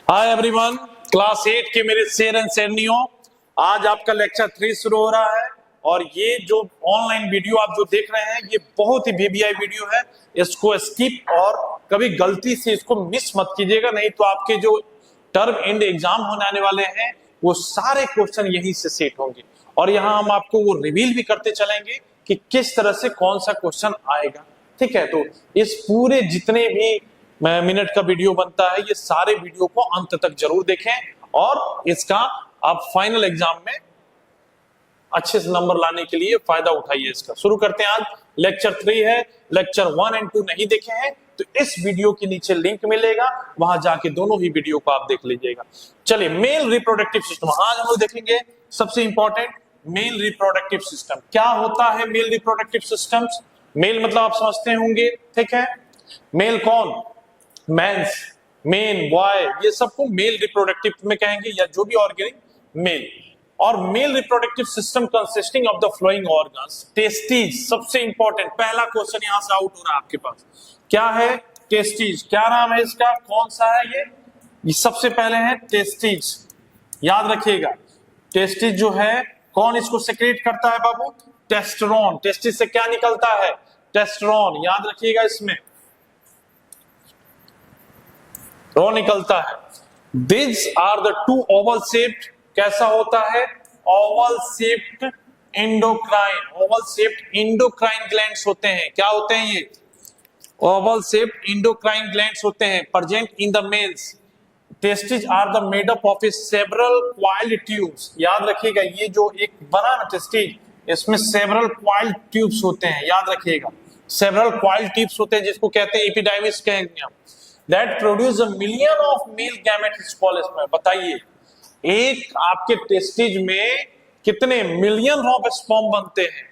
Hi everyone, class 8 के मेरे शेर एंड शेरनियों, आज आपका लेक्चर 3 शुरू हो रहा है। और ये जो ऑनलाइन वीडियो आप जो देख रहे हैं ये बहुत ही वीवीआई वीडियो है। इसको स्किप और कभी गलती से इसको मिस मत कीजिएगा, नहीं तो आपके जो टर्म एंड एग्जाम होने आने वाले हैं वो सारे क्वेश्चन यहीं से सेट होंगे। और यहाँ हम आपको वो रिवील भी करते चलेंगे कि किस तरह से कौन सा क्वेश्चन आएगा। ठीक है, तो इस पूरे जितने भी मिनट का वीडियो बनता है ये सारे वीडियो को अंत तक जरूर देखें और इसका आप फाइनल एग्जाम में अच्छे से नंबर लाने के लिए फायदा उठाइए इसका। शुरू करते हैं। आज लेक्चर 3 है, लेक्चर 1 एंड 2 नहीं देखे हैं तो इस वीडियो के नीचे लिंक मिलेगा, वहां जाके दोनों ही वीडियो को आप देख लीजिएगा। चलिए, मेल रिप्रोडक्टिव सिस्टम आज हम लोग देखेंगे। सबसे इंपॉर्टेंट, मेल रिप्रोडक्टिव सिस्टम क्या होता है। मेल रिप्रोडक्टिव सिस्टम्स, मेल मतलब आप समझते होंगे, ठीक है। मेल कौन, मेंस, मेन, बॉय, ये सबको मेल रिप्रोडक्टिव में कहेंगे या जो भी ऑर्गेनिक मेल। और male reproductive system consisting of the flowing organs, testes. सबसे इंपॉर्टेंट पहला क्वेश्चन यहां से आउट हो रहा है आपके पास, क्या है टेस्टिज, क्या नाम है इसका, कौन सा है ये सबसे पहले है टेस्टिज। याद रखिएगा, टेस्टिज जो है कौन इसको सेक्रेट करता है बाबू, टेस्टोस्टेरोन। टेस्टिज से क्या निकलता है, टेस्टोस्टेरोन। याद रखिएगा, इसमें रो निकलता है। These are the two oval shaped, कैसा होता है, oval shaped endocrine, oval shaped endocrine glands होते हैं। क्या होते हैं ये, oval shaped endocrine glands होते हैं, present in the males. Testes are the made up of several coiled tubes. याद रखिएगा, ये जो एक बना ना टेस्टिज, इसमें several coiled tubes होते हैं। याद रखिएगा, several coiled tubes होते हैं जिसको कहते हैं एपिडाइमिस कहेंगे हम। That produce a million of male gametes called में। बताइए, एक आपके टेस्टिज में कितने मिलियन ऑफ स्पर्म बनते हैं,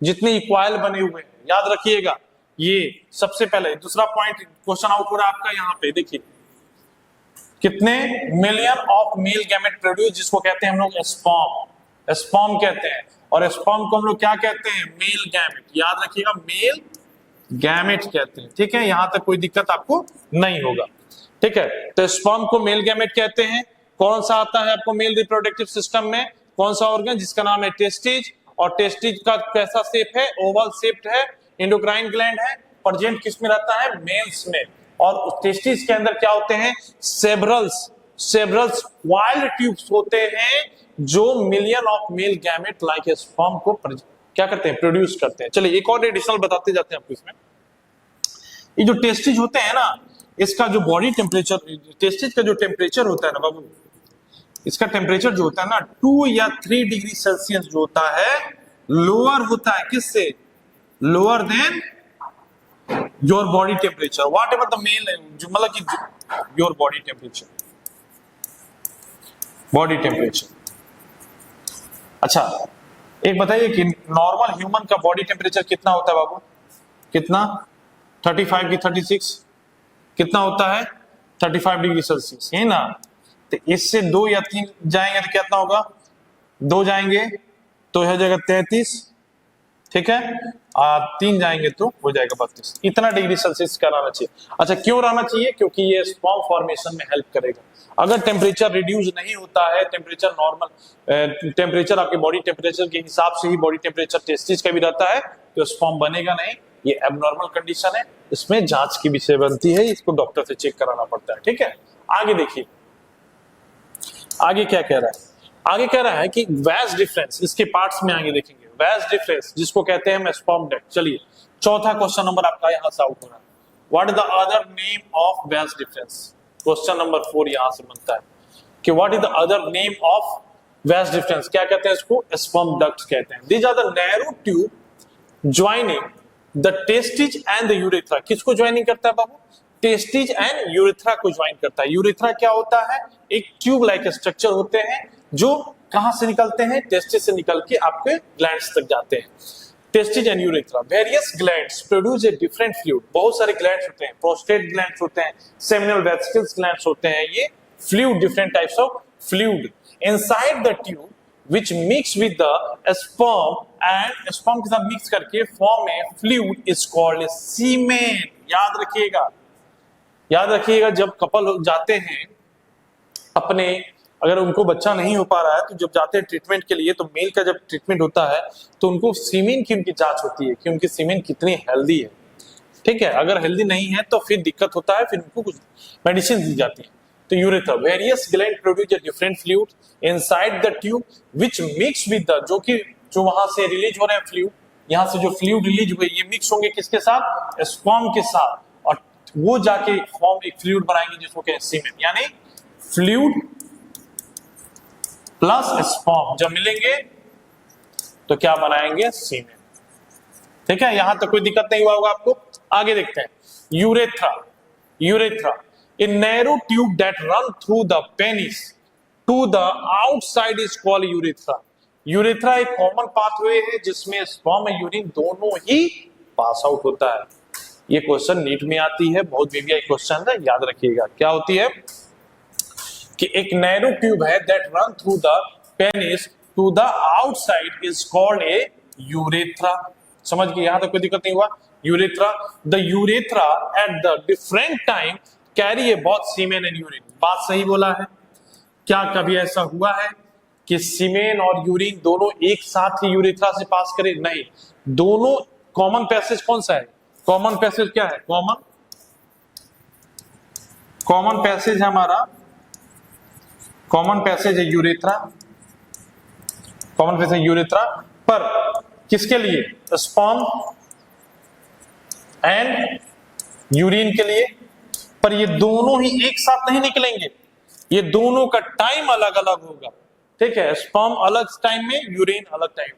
जितने इक्वाइल बने हुए हैं। याद रखिएगा, ये सबसे पहले। दूसरा पॉइंट क्वेश्चन आउट हो रहा है आपका, यहाँ पे देखिए, कितने million of male gamete produce, जिसको कहते हैं हम लोग स्पर्म, स्पर्म कहते हैं। और स्पर्म को हम लोग क्या कहते हैं, मेल गैमेट। याद रखिएगा, मेल गैमेट कहते हैं। ठीक है, यहां तक कोई दिक्कत आपको नहीं होगा। ठीक है, तो स्पर्म को मेल गैमेट कहते हैं। कौन सा आता है आपको मेल रिप्रोडक्टिव सिस्टम में, कौन सा ऑर्गन, जिसका नाम है टेस्टिज। और टेस्टिज का कैसा शेप है, ओवल शेप्ड है, एंडोक्राइन ग्लैंड है, प्रेजेंट किस में रहता है, मेल्स में। और टेस्टिज के अंदर क्या होते हैं, सेवरल्स वाइल्ड ट्यूब्स होते हैं जो million of male gamete like sperm को क्या करते हैं, प्रोड्यूस करते हैं। चलिए एक और एडिशनल बताते जाते हैं आपको इसमें। ये जो टेस्टिज होते हैं ना, इसका जो बॉडी टेम्परेचर, टेस्टिज का जो टेम्परेचर होता है ना बाबू, इसका टेम्परेचर जो होता है ना 2 या 3 डिग्री सेल्सियस जो होता है, लोअर होता है किससे, lower than your body temperature, whatever the male, जो मतलब कि your body temperature, body temperature. अच्छा, एक बताइए कि नॉर्मल ह्यूमन का बॉडी टेम्परेचर कितना होता है बाबू, कितना, 35 की 36 कितना होता है, 35 डिग्री सेल्सियस, है ना। तो इससे 2 या 3 जाएंगे तो कितना होगा, 2 जाएंगे तो हो जाएगा 33, ठीक है, 3 जाएंगे तो हो जाएगा 32। इतना डिग्री सेल्सियस का रहना चाहिए। अच्छा, क्यों रहना चाहिए, क्योंकि ये स्पर्म फॉर्मेशन में हेल्प करेगा। अगर टेम्परेचर रिड्यूस नहीं होता है, टेम्परेचर नॉर्मल टेम्परेचर आपके बॉडी टेम्परेचर के हिसाब से ही बॉडी टेम्परेचर टेस्टिस का भी रहता है, तो स्पर्म बनेगा नहीं। ये एबनॉर्मल कंडीशन है, इसमें जांच की विषय बनती है, इसको डॉक्टर से चेक कराना पड़ता है। ठीक है, आगे देखिए, आगे क्या कह रहा है, आगे कह रहा है कि वैस डिफरेंस, इसके पार्ट्स में आगे देखेंगे। वैस डिफरेंस जिसको कहते हैं स्पर्म डेप्थ। चलिए, चौथा क्वेश्चन नंबर आपका यहां से आउट हो रहा है, what is the other name of vas deferens. Question number 4 यहां से बनता है कि what is the other name of vas deferens, क्या कहते हैं इसको, स्पर्म डक्ट्स कहते हैं। These are the narrow tube joining the testes and the urethra. किसको ज्वाइनिंग करता है बाबू, टेस्टिज एंड यूरेथ्रा को ज्वाइन करता है। यूरेथ्रा क्या होता है, एक ट्यूब लाइक स्ट्रक्चर होते हैं जो कहां से निकलते हैं, टेस्टिज से निकल के आपके ग्लैंड्स तक जाते हैं। Testes and urethra, various glands produce a different fluid. बहुत सारे ग्लैंड्स होते हैं, प्रोस्टेट ग्लैंड्स होते हैं, सेमिनल वेसिकल्स ग्लैंड्स होते हैं, ये fluid, different types of fluid inside the tube which mix with the sperm and sperm के साथ मिक्स करके form a fluid is called semen. याद रखिएगा, याद रखिएगा, जब कपल जाते हैं अपने, अगर उनको बच्चा नहीं हो पा रहा है तो जब जाते हैं ट्रीटमेंट के लिए, तो मेल का जब ट्रीटमेंट होता है तो उनको सीमेन की उनकी जांच होती है कि उनकी सीमेन कितनी हेल्दी है, ठीक है। अगर हेल्दी नहीं है तो फिर दिक्कत होता है, फिर उनको कुछ मेडिसिन दी जाती है। तो urethra, various gland produce a different fluid inside the tube which mix with the, जो वहां से रिलीज हो रहे हैं फ्लूइड, यहाँ से जो फ्लूइड रिलीज हुए ये मिक्स होंगे किसके साथ, स्पर्म के साथ, और वो जाके फॉर्म एक फ्लूइड बनाएंगे जिसको कहते हैं सीमेन, यानी फ्लूइड प्लस स्पर्म जब मिलेंगे तो क्या बनाएंगे, सीमेन। ठीक है, यहां तक कोई दिक्कत नहीं हुआ होगा आपको। आगे देखते हैं urethra. Urethra, a narrow tube that run through the penis to the outside is called urethra. Urethra एक कॉमन पाथवे है जिसमें स्पर्म और यूरिन दोनों ही पास आउट होता है। ये क्वेश्चन नीट में आती है, बहुत वीवीआई क्वेश्चन है, याद रखिएगा। क्या होती है कि एक नैरो ट्यूब है that run through the penis to the outside is called a urethra. समझ गए, यहां तक कोई दिक्कत नहीं हुआ। Urethra, the urethra at the different time carry a both semen and urine. बात सही बोला है। क्या कभी ऐसा हुआ है कि सीमेन और यूरिन दोनों एक साथ ही यूरेथ्रा से पास करे? नहीं, दोनों कॉमन पैसेज कौन सा है? कॉमन पैसेज क्या है? कॉमन पैसेज है हमारा, कॉमन पैसेज है यूरेथ्रा, कॉमन पैसेज यूरेथ्रा। पर किसके लिए? स्पर्म एंड यूरिन के लिए। पर ये दोनों ही एक साथ नहीं निकलेंगे, ये दोनों का टाइम अलग अलग होगा। ठीक है, स्पर्म अलग टाइम में, यूरिन अलग टाइम में।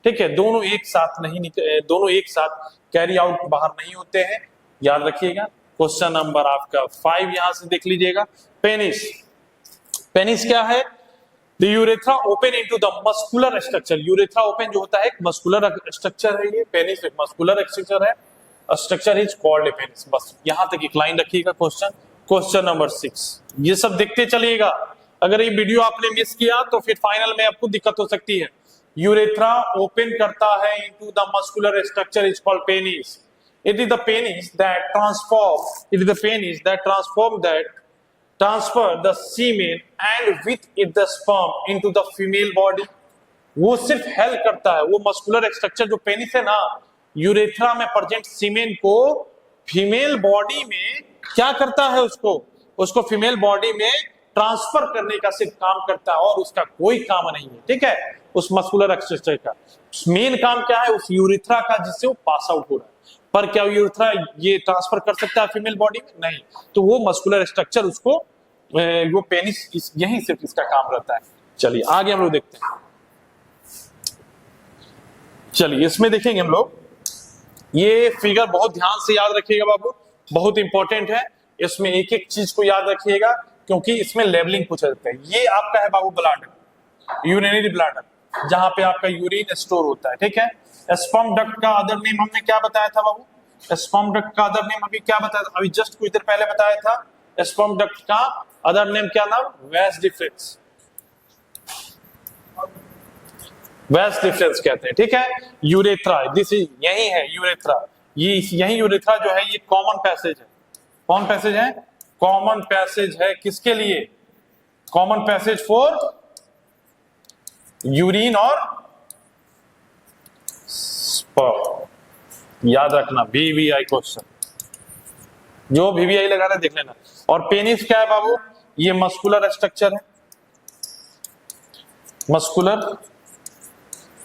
ठीक है, दोनों एक साथ नहीं दोनों एक साथ कैरी आउट बाहर नहीं होते हैं, याद रखिएगा। क्वेश्चन नंबर आपका 5 यहां से देख लीजिएगा। पेनिस, पेनिस क्या है? The urethra open into the muscular structure. Urethra open जो होता है एक मस्कुलर स्ट्रक्चर है, ये पेनिस एक मस्कुलर स्ट्रक्चर है, structure is called A penis. बस यहां तक एक लाइन रखिएगा। क्वेश्चन नंबर 6, ये सब देखते चलिएगा। अगर ये वीडियो आपने मिस किया तो फिर फाइनल में आपको दिक्कत हो सकती है। यूरेथ्रा ओपन करता है into the muscular structure is called penis. It is the penis that transfer the semen and with it the sperm into the female body. वो सिर्फ हेल्प करता है, वो मस्कुलर स्ट्रक्चर जो पेनिस है ना, यूरेथ्रा में प्रेजेंट सीमेन को फीमेल बॉडी में क्या करता है, उसको फीमेल बॉडी में ट्रांसफर करने का सिर्फ काम करता है, और उसका कोई काम नहीं है। ठीक है, उस मस्कुलर स्ट्रक्चर का मेन काम क्या है? उस यूरेथ्रा का, जिससे वो पास आउट हो रहा है। पर क्या यूरेथ्रा ये ट्रांसफर कर सकता है फीमेल बॉडी में? नहीं। तो वो मस्कुलर स्ट्रक्चर उसको, वो पेनिस, यही सिर्फ इसका काम रहता है। चलिए आगे हम लोग देखते हैं। चलिए इसमें देखेंगे हम लोग, ये फिगर बहुत ध्यान से याद रखिएगा बाबू, बहुत इंपॉर्टेंट है। इसमें एक एक चीज को याद रखिएगा क्योंकि इसमें लेबलिंग पूछा जाता है। ये आपका है बाबू ब्लैडर, यूरिनरी ब्लैडर, जहां पे आपका यूरिन स्टोर होता है। ठीक है, स्पर्म डक्ट का अदर नेम हमने क्या बताया था बाबू? स्पर्म डक्ट का अदर नेम अभी क्या बताया था? अभी जस्ट कुछ देर पहले बताया था। स्पर्म डक्ट का अदर नेम क्या नाम? वैस डिफरेंस, वैस डिफरेंस कहते हैं। ठीक है, यूरेथ्रा, दिस इज, यही है यूरेथ्रा, ये यही यूरेथ्रा जो है ये कॉमन पैसेज है। कौन पैसेज है? कॉमन पैसेज है किसके लिए? कॉमन पैसेज फॉर यूरिन और स्पर्म। याद रखना, वीवीआई क्वेश्चन, जो वीवीआई लगा रहे देख लेना। और पेनिस क्या है बाबू? ये मस्कुलर स्ट्रक्चर है, मस्कुलर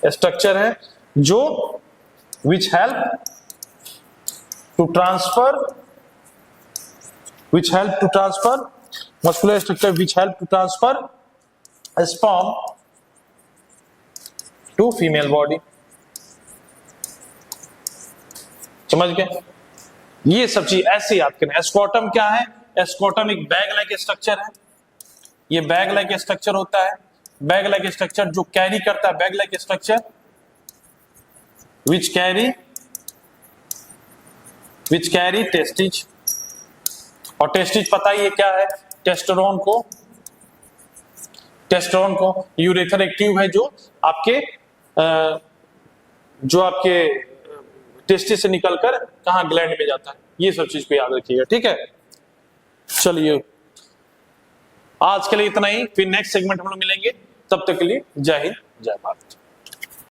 स्ट्रक्चर है जो which help to transfer, muscular structure which help to transfer sperm to female body. समझ गए? ये सब चीज ऐसे याद करें। एस्कोटम क्या है? एस्कोटम एक बैग लाइक स्ट्रक्चर है, ये बैग लाइक स्ट्रक्चर होता है। बैग लाइक स्ट्रक्चर जो कैरी करता है, bag like structure which carry testes. और टेस्टिज पता ही है क्या है? टेस्टोस्टेरोन को यूरेथ्रा एक ट्यूब है जो आपके टेस्टिस से निकलकर कहां, ग्लैंड में जाता है। ये सब चीज को याद रखिएगा। ठीक है, चलिए आज के लिए इतना ही, फिर नेक्स्ट सेगमेंट हम लोग मिलेंगे। तब तक के लिए जय हिंद, जय भारत।